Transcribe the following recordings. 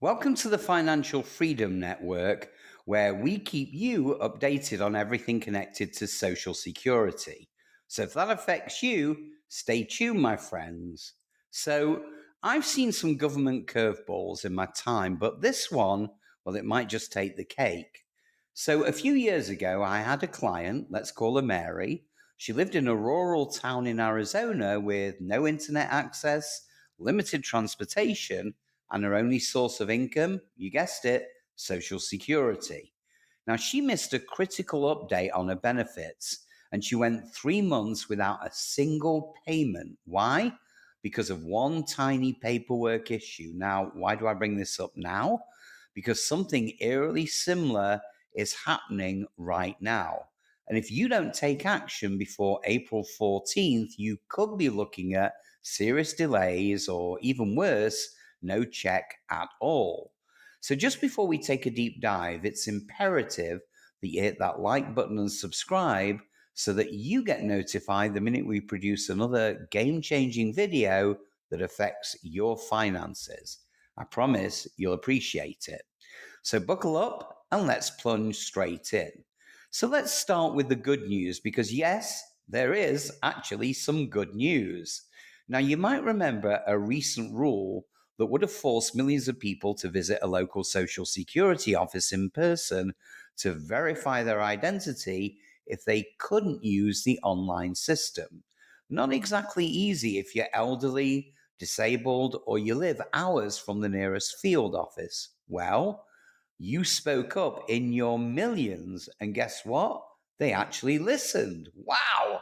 Welcome to the Financial Freedom Network, where we keep you updated on everything connected to Social Security. So, if that affects you, stay tuned, my friends. So, I've seen some government curveballs in my time, but this one, well, it might just take the cake. So, a few years ago, I had a client, let's call her Mary. She lived in a rural town in Arizona with no internet access, limited transportation, and her only source of income, you guessed it, Social Security. Now, she missed a critical update on her benefits and she went 3 months without a single payment. Why? Because of one tiny paperwork issue. Now, why do I bring this up now? Because something eerily similar is happening right now. And if you don't take action before April 14th, you could be looking at serious delays or even worse, no check at all. So, just before we take a deep dive, it's imperative that you hit that like button and subscribe so that you get notified the minute we produce another game changing video that affects your finances. I promise you'll appreciate it. So, buckle up and let's plunge straight in. So, let's start with the good news because, yes, there is actually some good news. Now, you might remember a recent rule that would have forced millions of people to visit a local social security office in person to verify their identity if they couldn't use the online system. Not exactly easy if you're elderly, disabled, or you live hours from the nearest field office. Well, you spoke up in your millions, and guess what? They actually listened. Wow!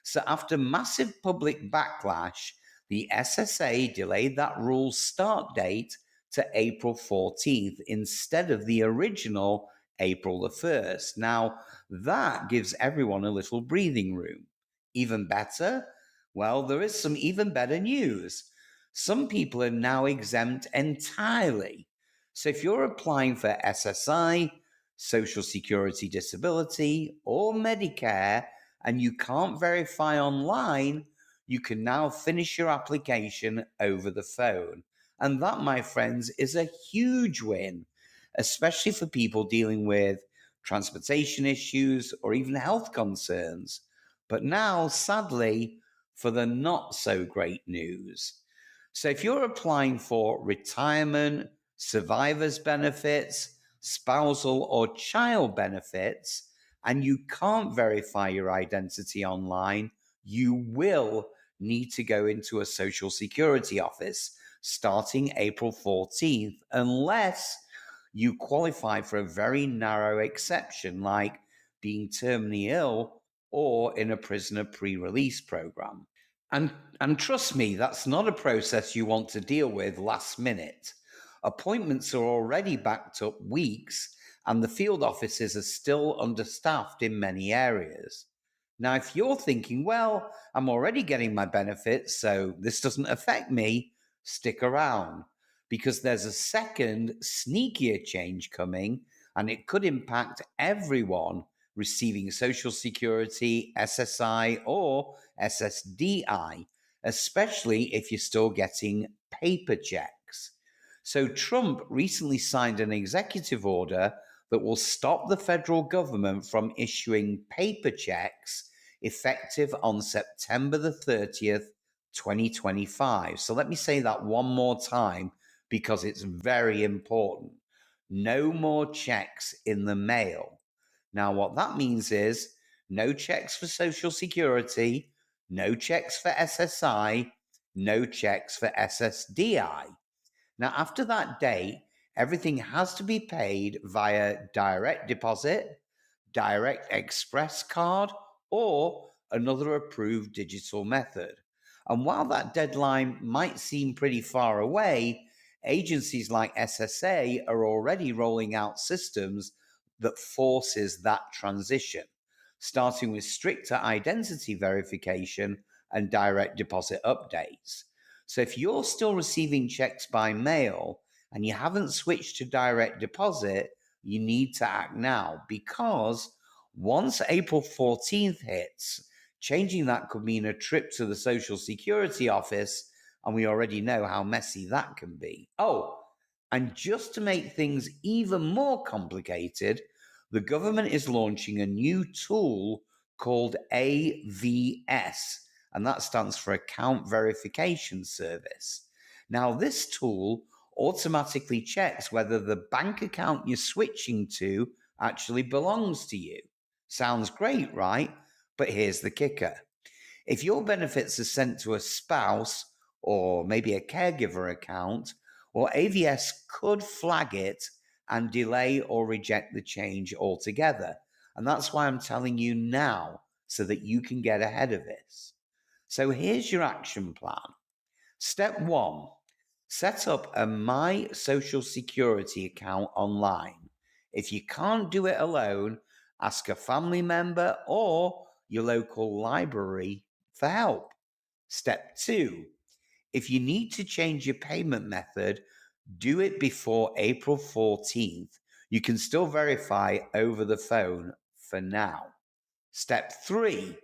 So, after massive public backlash, the SSA delayed that rule's start date to April 14th instead of the original April the 1st. Now, that gives everyone a little breathing room. Even better? Well, there is some even better news. Some people are now exempt entirely. So, if you're applying for SSI, Social Security Disability, or Medicare, and you can't verify online, you can now finish your application over the phone. And that, my friends, is a huge win, especially for people dealing with transportation issues or even health concerns. But now, sadly, for the not so great news. So if you're applying for retirement, survivor's benefits, spousal or child benefits, and you can't verify your identity online, you will need to go into a social security office starting April 14th, unless you qualify for a very narrow exception like being terminally ill or in a prisoner pre release program. And, and trust me, that's not a process you want to deal with last minute. Appointments are already backed up weeks, and the field offices are still understaffed in many areas. Now, if you're thinking, well, I'm already getting my benefits, so this doesn't affect me, stick around because there's a second, sneakier change coming, and it could impact everyone receiving Social Security, SSI, or SSDI, especially if you're still getting paper checks. So, Trump recently signed an executive order that will stop the federal government from issuing paper checks effective on September the 30th, 2025. So, let me say that one more time because it's very important. No more checks in the mail. Now, what that means is no checks for Social Security, no checks for SSI, no checks for SSDI. Now, after that date, everything has to be paid via direct deposit, direct express card, or another approved digital method. And while that deadline might seem pretty far away, agencies like SSA are already rolling out systems that forces that transition, starting with stricter identity verification and direct deposit updates. So if you're still receiving checks by mail and you haven't switched to direct deposit, you need to act now because once April 14th hits, changing that could mean a trip to the Social Security office, and we already know how messy that can be. Oh, And just to make things even more complicated, the government is launching a new tool called AVS, and that stands for Account Verification Service. Now, this tool automatically checks whether the bank account you're switching to actually belongs to you. Sounds great, right? But here's the kicker. If your benefits are sent to a spouse or maybe a caregiver account, well, AVS could flag it and delay or reject the change altogether. And that's why I'm telling you now so that you can get ahead of this. So here's your action plan. Step one, set up a My Social Security account online. If you can't do it alone, ask a family member or your local library for help. Step two, if you need to change your payment method, do it before April 14th. You can still verify over the phone for now. Step three,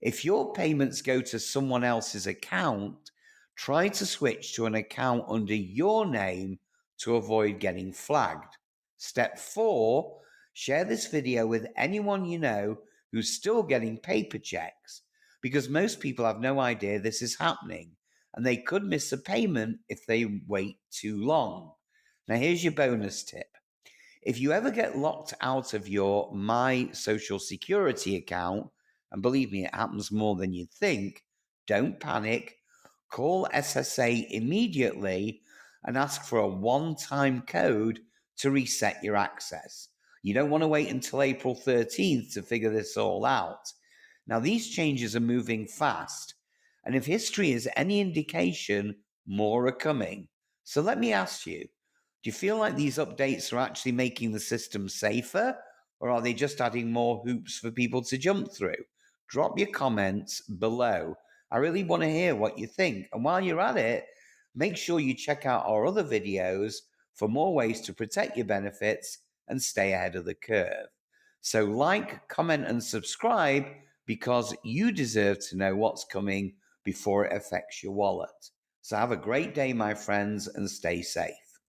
if your payments go to someone else's account, try to switch to an account under your name to avoid getting flagged. Step four, share this video with anyone you know who's still getting paper checks because most people have no idea this is happening and they could miss a payment if they wait too long. Now, here's your bonus tip. If you ever get locked out of your My Social Security account, and believe me, it happens more than you think, don't panic. Call SSA immediately and ask for a one-time code to reset your access. You don't want to wait until April 13th to figure this all out. Now, these changes are moving fast, and if history is any indication, more are coming. So let me ask you, do you feel like these updates are actually making the system safer, or are they just adding more hoops for people to jump through? Drop your comments below. I really want to hear what you think. And while you're at it, make sure you check out our other videos for more ways to protect your benefits and stay ahead of the curve. So like, comment, and subscribe because you deserve to know what's coming before it affects your wallet. So have a great day, my friends, and stay safe.